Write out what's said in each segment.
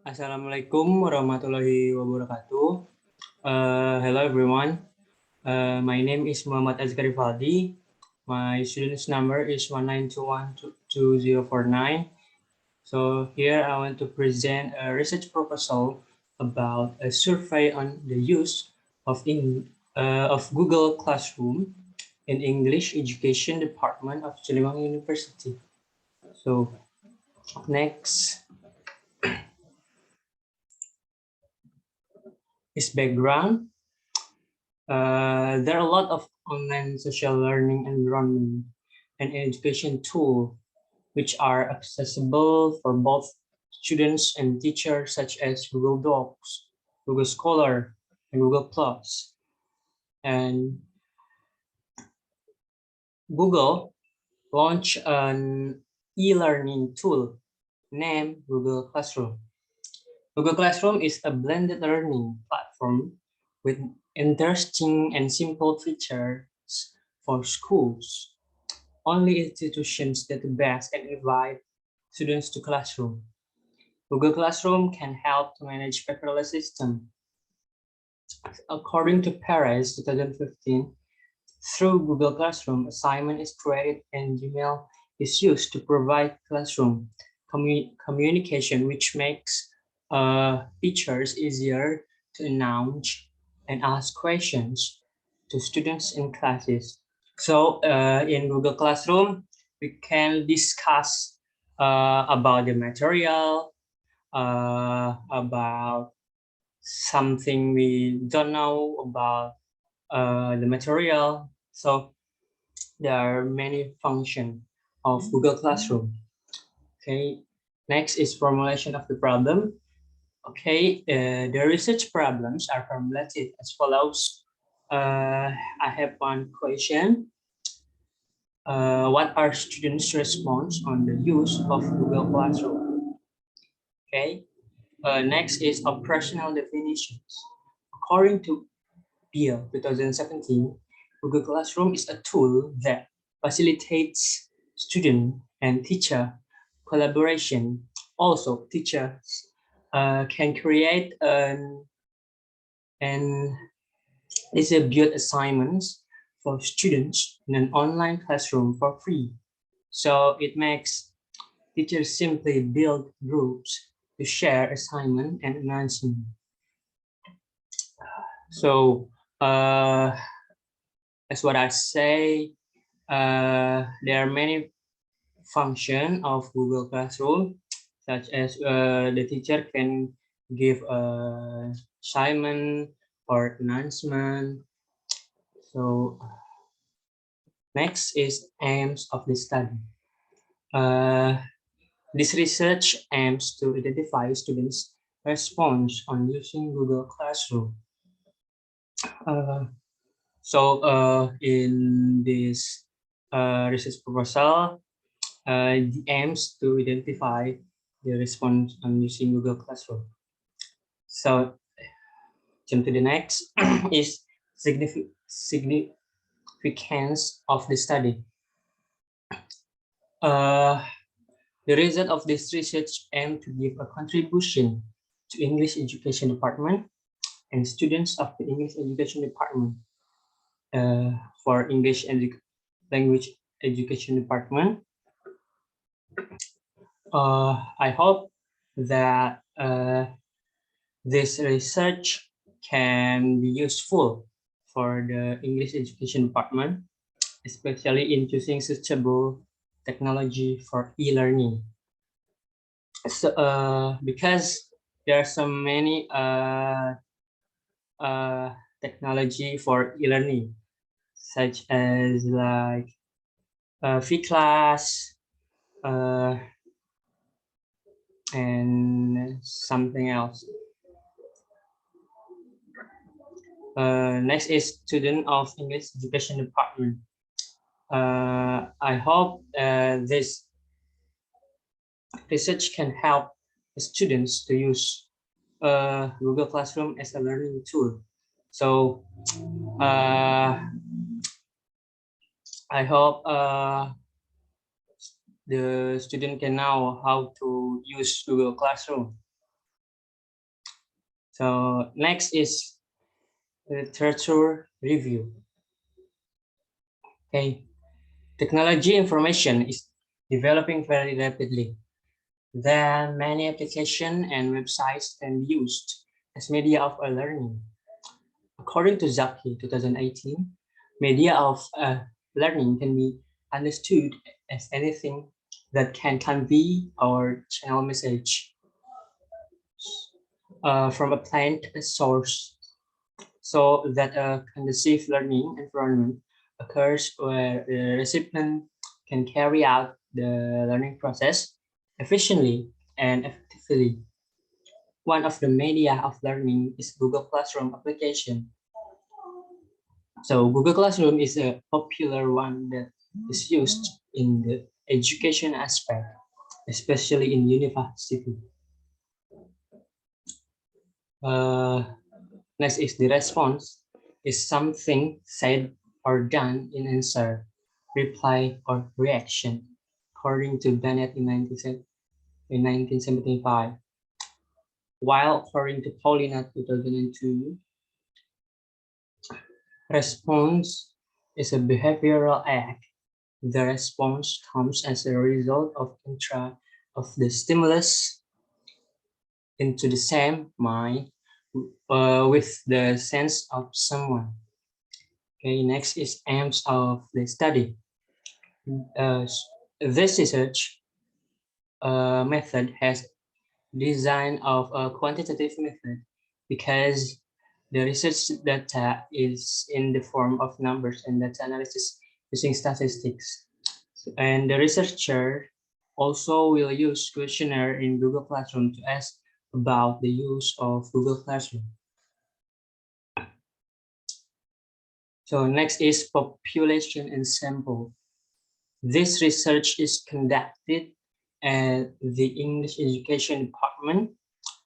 Assalamualaikum warahmatullahi wabarakatuh. Hello everyone. My name is Muhammad Azkari Faldi. My student's number is 192122049. So here I want to present a research proposal about a survey on the use of Google Classroom in English Education Department of Siliwangi University. So next is background. There are a lot of online social learning environment and education tools which are accessible for both students and teachers, such as Google Docs, Google Scholar, and Google Plus. And Google launched an e-learning tool named Google Classroom. Google Classroom is a blended learning platform with interesting and simple features for schools. Only institutions that best can invite students to classroom. Google Classroom can help to manage paperless system. According to Paris 2015, through Google Classroom, assignment is created and Gmail is used to provide classroom communication, which makes teachers easier to announce and ask questions to students in classes. So in Google Classroom, we can discuss about the material, about something we don't know about the material. So there are many functions of Google Classroom. Okay, next is formulation of the problem. Okay, the research problems are formulated as follows. I have one question. What are students' response on the use of Google Classroom? Okay. Next is operational definitions. According to Beal 2017, Google Classroom is a tool that facilitates student and teacher collaboration. Also, teachers can create and distribute assignments for students in an online classroom for free. So it makes teachers simply build groups to share assignment and announcement. So as what I say, there are many functions of Google Classroom, such as the teacher can give a assignment or announcement. So next is aims of the study. This research aims to identify students' response on using Google Classroom. In this research proposal, the aims to identify the response on using Google Classroom. So jump to the next is significance of the study. The result of this research aim to give a contribution to English Education Department and students of the English Education Department for English Language Education Department. I hope that this research can be useful for the English Education Department, especially in choosing suitable technology for e-learning. So, because there are so many technology for e-learning, such as like V-class and something else. Next is student of English Education Department. I hope this research can help students to use Google Classroom as a learning tool. So I hope the student can know how to use Google Classroom. So next is literature review. Okay, technology information is developing very rapidly. Then many applications and websites can be used as media of learning. According to Zaki 2018, media of learning can be understood as anything that can convey or channel message from a planned source, so that a conducive learning environment occurs where the recipient can carry out the learning process efficiently and effectively. One of the media of learning is Google Classroom application. So Google Classroom is a popular one that is used in the education aspect, especially in university. Uh, Next is the response is something said or done in answer, reply, or reaction, according to Bennett in 1975. While according to Paulina 2002, response is a behavioral act. The response comes as a result of of the stimulus into the same mind with the sense of someone. Okay, next is aims of the study. Uh, this research method has design of a quantitative method because the research data is in the form of numbers and data analysis using statistics. And the researcher also will use questionnaire in Google Classroom to ask about the use of Google Classroom. So next is population and sample. This research is conducted at the English Education Department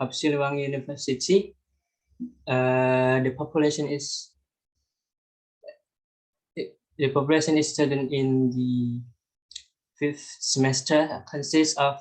of Siliwangi University. The population is studied in the fifth semester, consists of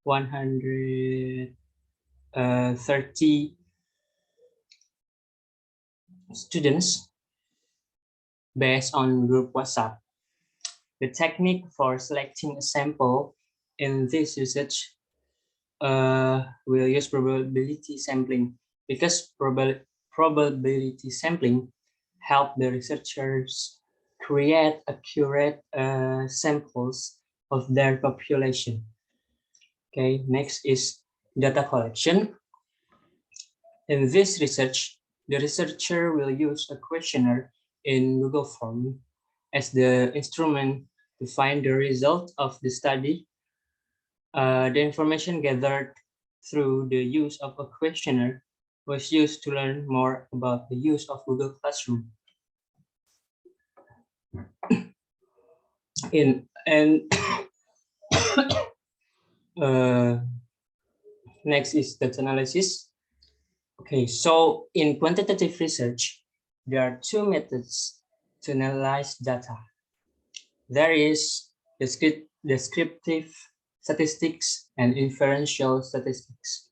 130 students based on group WhatsApp. The technique for selecting a sample in this research will use probability sampling because probability sampling help the researchers create accurate samples of their population. Okay, next is data collection. In this research, the researcher will use a questionnaire in Google Form as the instrument to find the result of the study. The information gathered through the use of a questionnaire was used to learn more about the use of Google Classroom. Uh, Next is data analysis. Okay, so in quantitative research, there are two methods to analyze data. There is descriptive statistics and inferential statistics.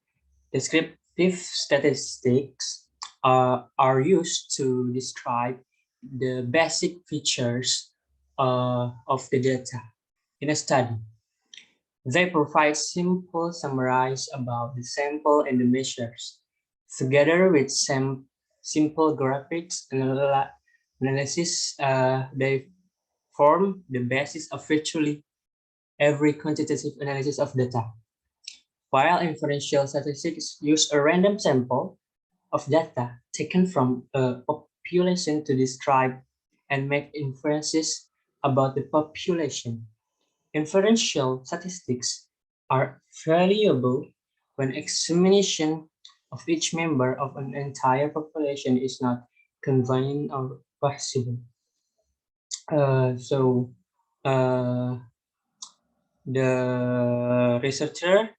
Descriptive statistics are used to describe the basic features of the data in a study. They provide simple summaries about the sample and the measures, together with some simple graphics analysis. They form the basis of virtually every quantitative analysis of data. While inferential statistics use a random sample of data taken from a population to describe and make inferences about the population. Inferential statistics are valuable when examination of each member of an entire population is not convenient or possible. So the researcher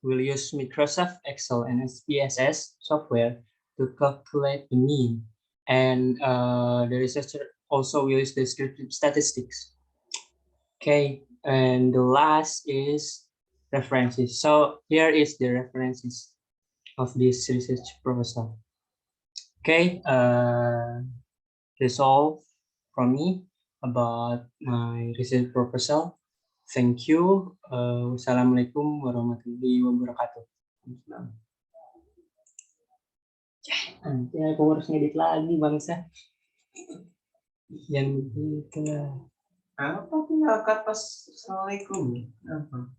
will use Microsoft Excel and SPSS software to calculate the mean. And the researcher also will use descriptive statistics. Okay, and the last is references. So here is the references. of this research proposal. Okay, that's all from me about my research proposal. Thank you. Wassalamualaikum warahmatullahi wabarakatuh. Nanti aku harus ngedit lagi bangsa. Yang gitu lah. Apa tinggal cut pas assalamualaikum? Apa?